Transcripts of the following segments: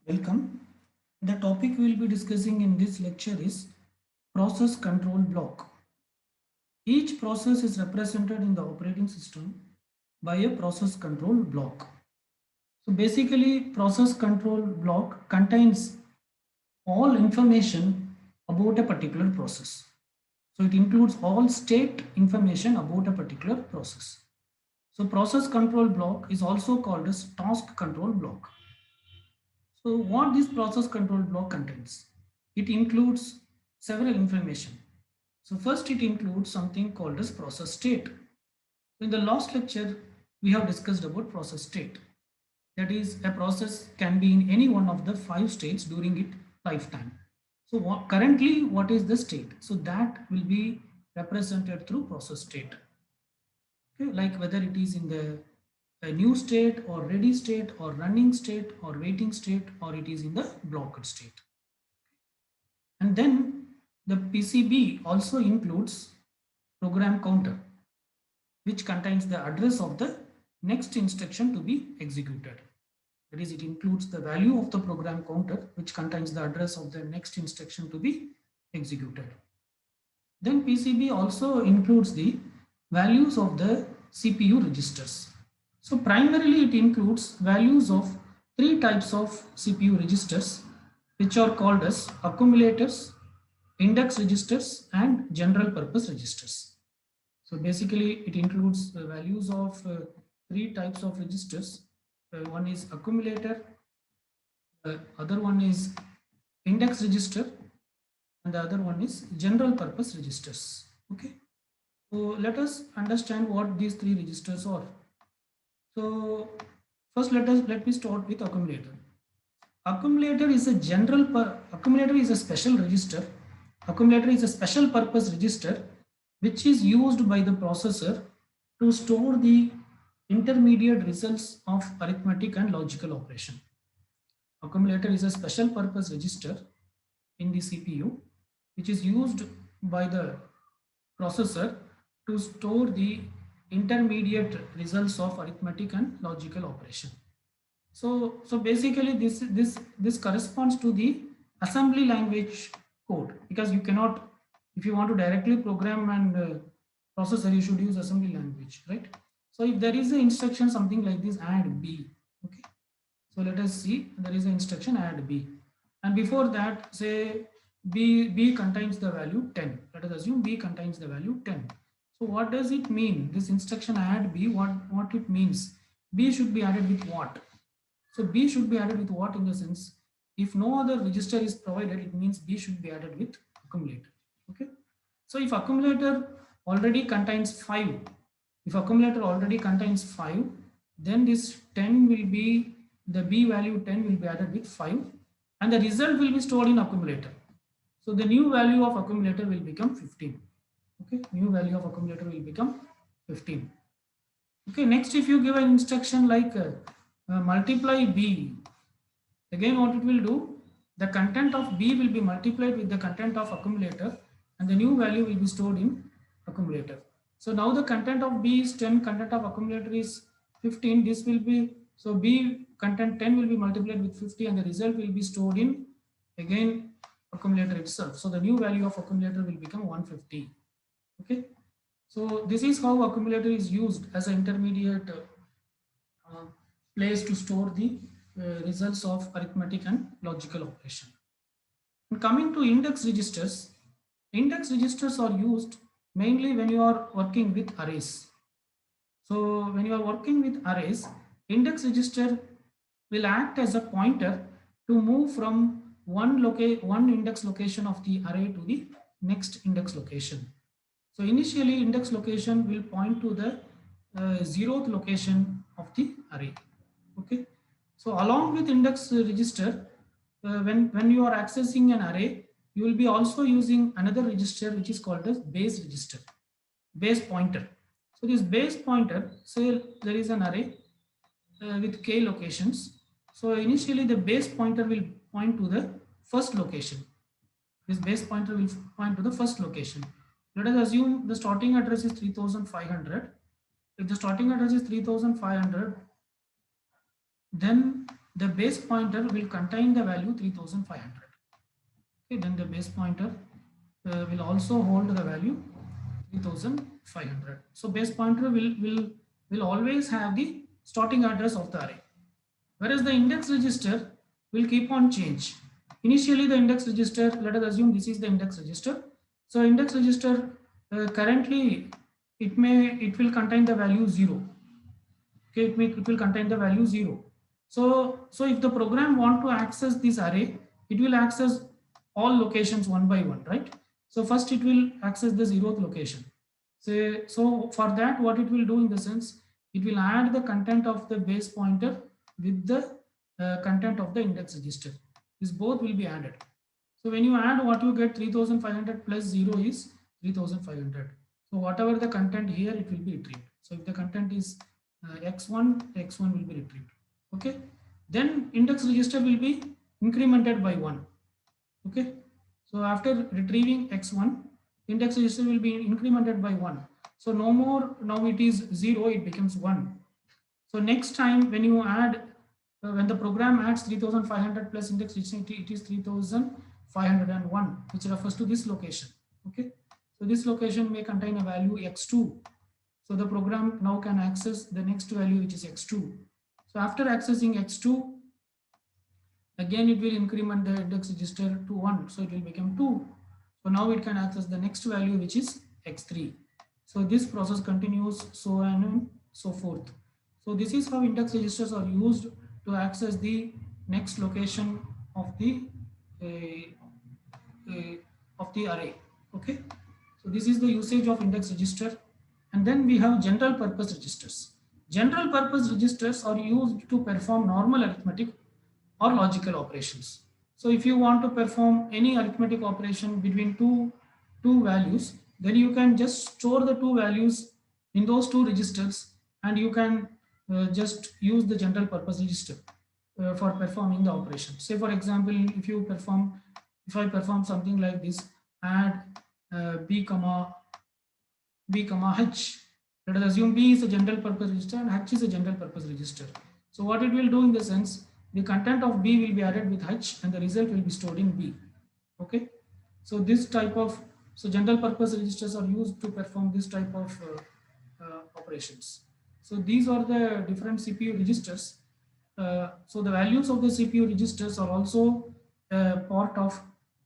Welcome. The topic we will be discussing in this lecture is process control block. Each process is represented in the operating system by a process control block. So basically, process control block contains all information about a particular process. So it includes all state information about a particular process. So process control block is also called as task control block. So what this process control block contains? It includes several information. So first it includes something called as process state. So in the last lecture, we have discussed about process state. That is, a process can be in any one of the 5 states during its lifetime. So currently, what is the state? So that will be represented through process state. Okay, like whether it is in the a new state or ready state or running state or waiting state or it is in the blocked state. And then the PCB also includes program counter, which contains the address of the next instruction to be executed. That is, it includes the value of the program counter, which contains the address of the next instruction to be executed. Then PCB also includes the values of the CPU registers. So primarily it includes values of three types of CPU registers, which are called as accumulators, index registers, and general purpose registers. So basically it includes the values of three types of registers. One is accumulator, the other one is index register, and the other one is general purpose registers. Okay, so let us understand what these three registers are. So first let me start with accumulator. Accumulator is a accumulator is a special register. Accumulator is a special purpose register which is used by the processor to store the intermediate results of arithmetic and logical operation. Accumulator is a special purpose register in the CPU which is used by the processor to store the intermediate results of arithmetic and logical operation. So basically this corresponds to the assembly language code, because you cannot, if you want to directly program and processor, you should use assembly language, right? So if there is an instruction something like this, add b, okay. So let us see, there is an instruction add b, and before that say b contains the value 10. Let us assume b contains the value 10. So what does it mean, this instruction add b? What it means, b should be added with what? So B should be added with what, in the sense, if no other register is provided, it means B should be added with accumulator. Okay. So if accumulator already contains 5, if accumulator already contains 5, then this 10 will be, the B value 10 will be added with 5 and the result will be stored in accumulator. So the new value of accumulator will become 15. Okay, new value of accumulator will become 15. Okay, next if you give an instruction like multiply B, again what it will do, the content of B will be multiplied with the content of accumulator and the new value will be stored in accumulator. So now the content of B is 10, content of accumulator is 15, this will be, so B content 10 will be multiplied with 50 and the result will be stored in, again, accumulator itself. So the new value of accumulator will become 150. Okay. So this is how accumulator is used as an intermediate uh, place to store the results of arithmetic and logical operation. And coming to index registers are used mainly when you are working with arrays. So when you are working with arrays, index register will act as a pointer to move from one index location of the array to the next index location. So initially index location will point to the 0th location of the array. Okay. So along with index register, when you are accessing an array, you will be also using another register which is called as base register, base pointer. So this base pointer, say there is an array with k locations. So initially the base pointer will point to the first location. This base pointer will point to the first location. Let us assume the starting address is 3500. If the starting address is 3500, then the base pointer will contain the value 3500. Okay, then the base pointer will also hold the value 3500. So base pointer will always have the starting address of the array, whereas the index register will keep on change. Initially the index register, let us assume this is the index register. So index register currently it will contain the value 0. Okay, it will contain the value 0. So if the program want to access this array, it will access all locations one by one, right? So first it will access the 0th location. So for that, what it will do in the sense, it will add the content of the base pointer with the content of the index register. This both will be added. So when you add, what you get, 3500 plus 0 is 3500. So whatever the content here, it will be retrieved. So if the content is x1 will be retrieved. Okay, then index register will be incremented by 1. Okay, so after retrieving x1, index register will be incremented by 1. So no more, now it is 0, it becomes 1. So next time when you add, when the program adds 3500 plus index register, it is 3501, which refers to this location. Okay, so this location may contain a value x2. So the program now can access the next value, which is x2. So after accessing x2, again it will increment the index register to 1, so it will become 2. So now it can access the next value, which is x3. So this process continues, so on and so forth. So this is how index registers are used to access the next location of the array. Okay, so this is the usage of index register. And then we have general purpose registers. General purpose registers are used to perform normal arithmetic or logical operations. So if you want to perform any arithmetic operation between two values, then you can just store the two values in those two registers, and you can just use the general purpose register for performing the operation. Say for example, if I perform something like this, add b comma h. Let us assume b is a general purpose register and h is a general purpose register. So what it will do in the sense, the content of b will be added with h and the result will be stored in b. Okay, so this type of, so general purpose registers are used to perform this type of operations. So these are the different CPU registers. So the values of the CPU registers are also part of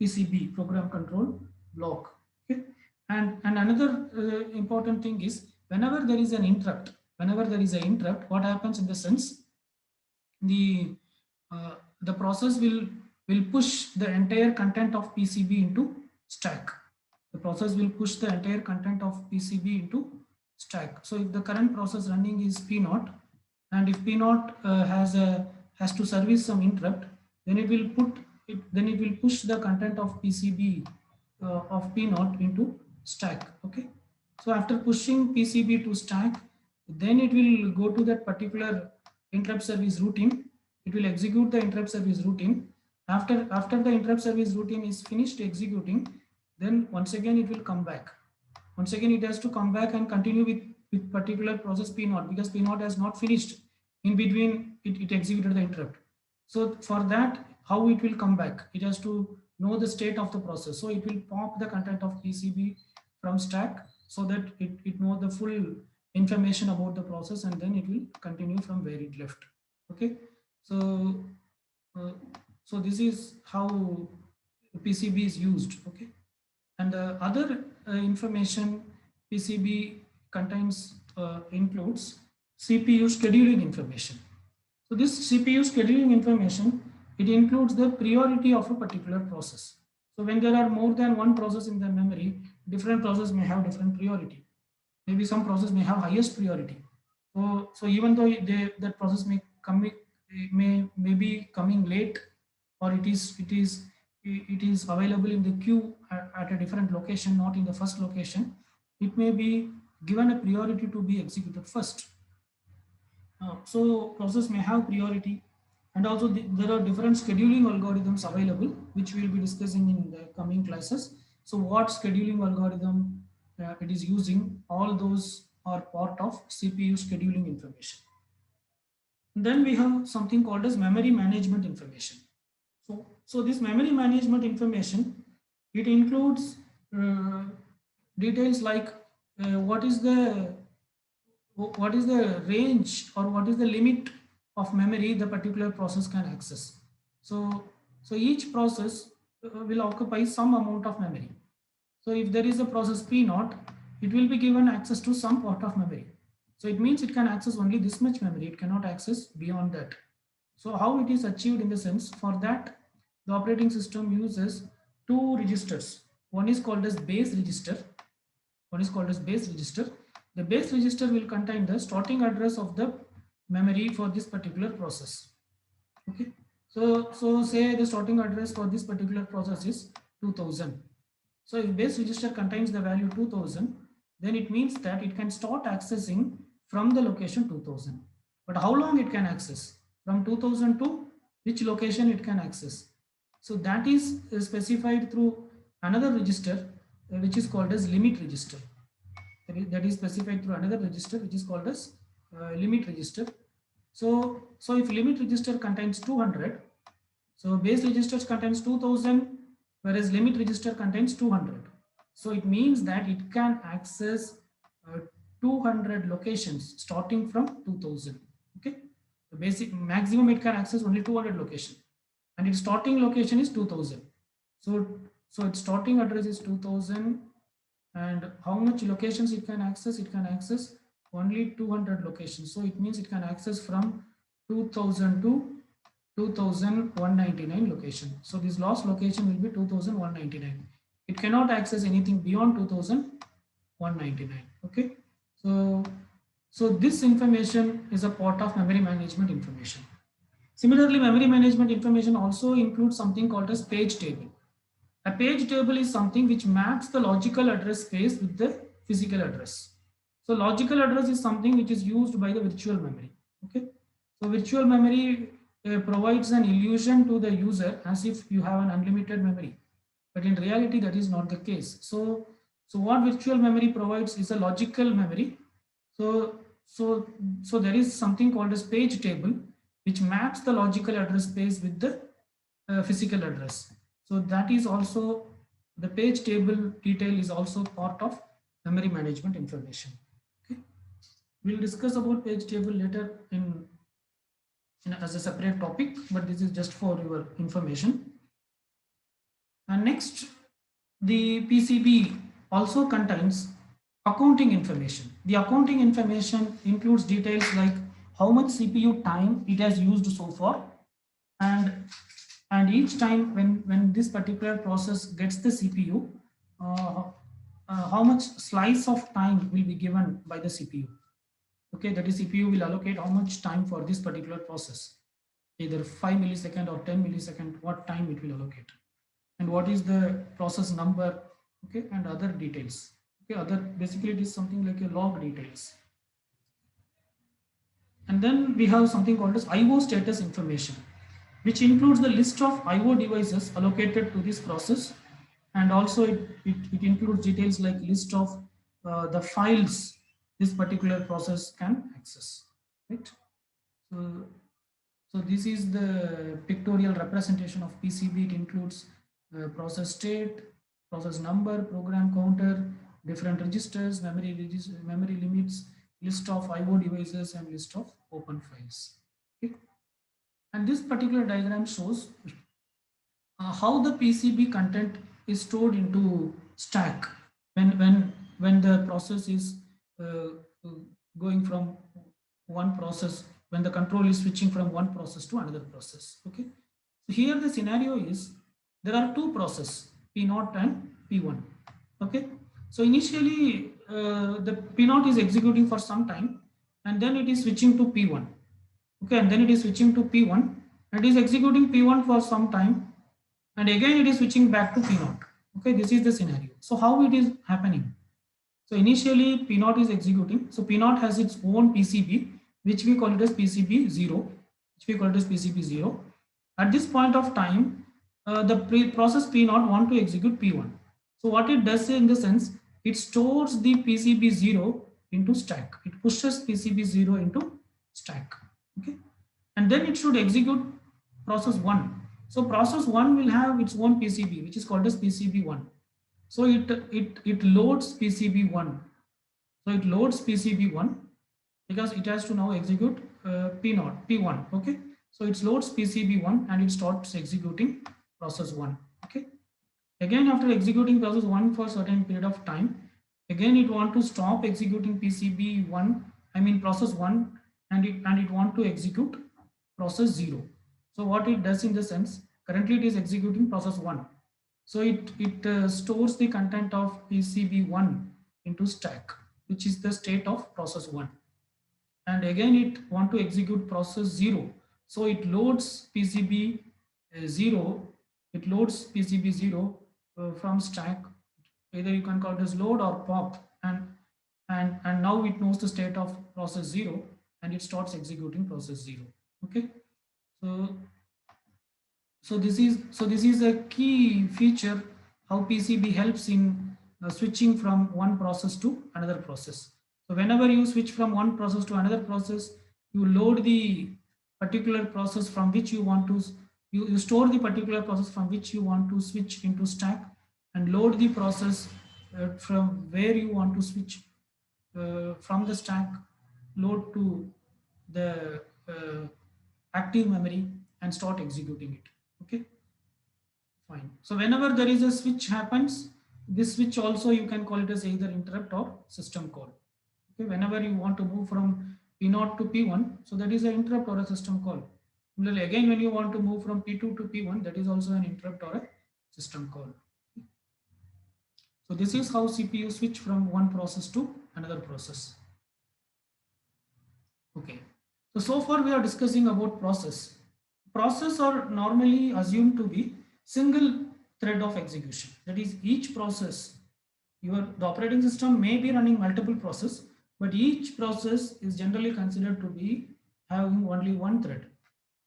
PCB, program control block. Okay, and another important thing is, whenever there is an interrupt, what happens in the sense, the process will push the entire content of PCB into stack. The process will push the entire content of PCB into stack. So if the current process running is P0, and if P0 has to service some interrupt, then it will push the content of PCB of P0 into stack. Okay, so after pushing PCB to stack, then it will go to that particular interrupt service routine. It will execute the interrupt service routine. After the interrupt service routine is finished executing, then once again it will come back. Once again it has to come back and continue with particular process P0, because P0 has not finished. In between it executed the interrupt. So for that, how it will come back? It has to know the state of the process. So it will pop the content of PCB from stack, so that it know the full information about the process, and then it will continue from where it left. Okay, so so this is how PCB is used. Okay, and the other information PCB contains includes CPU scheduling information. So this CPU scheduling information, it includes the priority of a particular process. So when there are more than one process in the memory, different process may have different priority. Maybe some process may have highest priority. So even though that process may be coming late, or it is available in the queue at a different location, not in the first location, it may be given a priority to be executed first. So process may have priority, and also there are different scheduling algorithms available, which we will be discussing in the coming classes. So what scheduling algorithm it is using, all those are part of CPU scheduling information. Then we have something called as memory management information. So this memory management information, it includes uh, details like what is the range or what is the limit of memory the particular process can access. So each process will occupy some amount of memory. So if there is a process P naught, it will be given access to some part of memory. So it means it can access only this much memory. It cannot access beyond that. So how it is achieved in the sense, for that the operating system uses two registers. One is called as base register. One is called as base register. The base register will contain the starting address of the memory for this particular process. Okay. So say the starting address for this particular process is 2000. So if base register contains the value 2000, then it means that it can start accessing from the location 2000. But how long it can access? From 2000 to which location it can access? So that is specified through another register which is called as limit register. That is specified through another register which is called as limit register. So if limit register contains 200, so base registers contains 2000, whereas limit register contains 200. So it means that it can access 200 locations starting from 2000. Okay, the basic maximum it can access only 200 location, and its starting location is 2000. So its starting address is 2000, and how much locations it can access? It can access only 200 locations. So it means it can access from 2000 to 2199 location. So this last location will be 2199. It cannot access anything beyond 2199. Okay. So this information is a part of memory management information. Similarly, memory management information also includes something called as page table. A page table is something which maps the logical address space with the physical address. So logical address is something which is used by the virtual memory. Okay. So virtual memory provides an illusion to the user as if you have an unlimited memory, but in reality that is not the case. So what virtual memory provides is a logical memory. So there is something called as page table which maps the logical address space with the physical address. So that is also, the page table detail is also part of memory management information. Okay. We'll discuss about page table later as a separate topic, but this is just for your information. And next, the PCB also contains accounting information. The accounting information includes details like how much CPU time it has used so far, and each time when this particular process gets the CPU, how much slice of time will be given by the CPU. Okay, that is CPU will allocate how much time for this particular process, either 5 millisecond or 10 millisecond, what time it will allocate, and what is the process number, okay, and other details. Okay, other basically it is something like a log details. And then we have something called as IO status information, which includes the list of IO devices allocated to this process, and also it includes details like list of the files this particular process can access, right? So this is the pictorial representation of PCB. It includes process state, process number, program counter, different registers, memory limits, list of IO devices, and list of open files. Okay. And this particular diagram shows how the PCB content is stored into stack when the process is uh, going from one process, when the control is switching from one process to another process. Okay, so here the scenario is there are two processes, P0 and P1. Okay, so initially the P0 is executing for some time, and then it is switching to P1. Okay, and then it is switching to P1, and it is executing P1 for some time, and again it is switching back to P0. Okay, this is the scenario. So how it is happening? So initially P0 is executing. So P0 has its own PCB, which we call it as PCB 0, which we call it as PCB 0. At this point of time, the process P0 want to execute P1. So what it does in the sense, it stores the PCB 0 into stack. It pushes PCB 0 into stack. Okay. and then it should execute process 1. So process 1 will have its own PCB, which is called as PCB1. So it loads PCB1. So it loads PCB1 because it has to now execute P1. Okay. So it loads PCB1 and it starts executing process 1. Okay. Again, after executing process 1 for a certain period of time, again it want to stop executing PCB1, I mean process 1, and it want to execute process 0. So what it does in the sense, currently it is executing process 1. So it stores the content of PCB1 into stack, which is the state of process 1. And again it want to execute process 0. So it loads PCB 0, it loads PCB 0 from stack. Either you can call it as load or pop, and now it knows the state of process 0 and it starts executing process 0. Okay. So this is a key feature how PCB helps in switching from one process to another process. So whenever you switch from one process to another process, you load the particular process from which you want to you store the particular process from which you want to switch into stack, and load the process from where you want to switch from the stack, load to the active memory and start executing it. Okay, fine. So whenever there is a switch happens, this switch also you can call it as either interrupt or system call. Okay, whenever you want to move from P0 to P1, so that is an interrupt or a system call. Similarly, again when you want to move from P2 to P1, that is also an interrupt or a system call. So this is how CPU switch from one process to another process. Okay. So far we are discussing about process. Process are normally assumed to be single thread of execution. That is, each process, the operating system may be running multiple processes, but each process is generally considered to be having only one thread.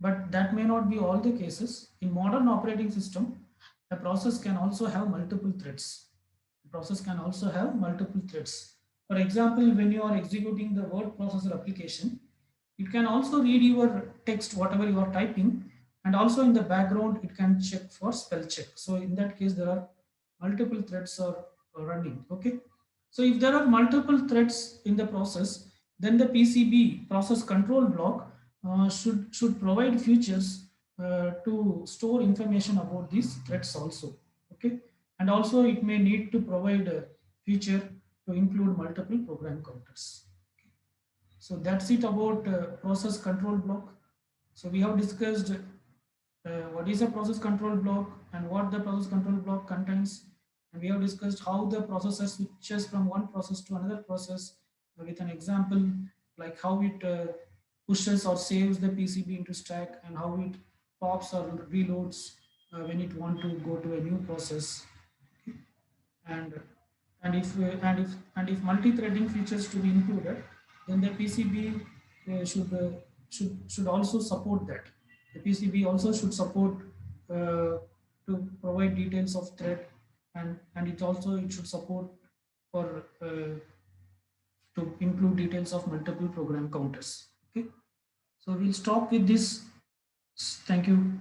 But that may not be all the cases. In modern operating system, a process can also have multiple threads. The process can also have multiple threads. For example, when you are executing the word processor application, it can also read your text, whatever you are typing, and also in the background, it can check for spell check. So in that case, there are multiple threads are running. Okay. So if there are multiple threads in the process, then the PCB process control block should provide features to store information about these threads also. Okay, and also it may need to provide a feature to include multiple program counters. So that's it about process control block. So we have discussed what is a process control block and what the process control block contains. And we have discussed how the processor switches from one process to another process with an example, like how it pushes or saves the PCB into stack, and how it pops or reloads when it want to go to a new process. And if multi-threading features to be included, then the PCB should also support that. The PCB also should support to provide details of thread, and it should support for to include details of multiple program counters. Okay, so we'll stop with this. Thank you.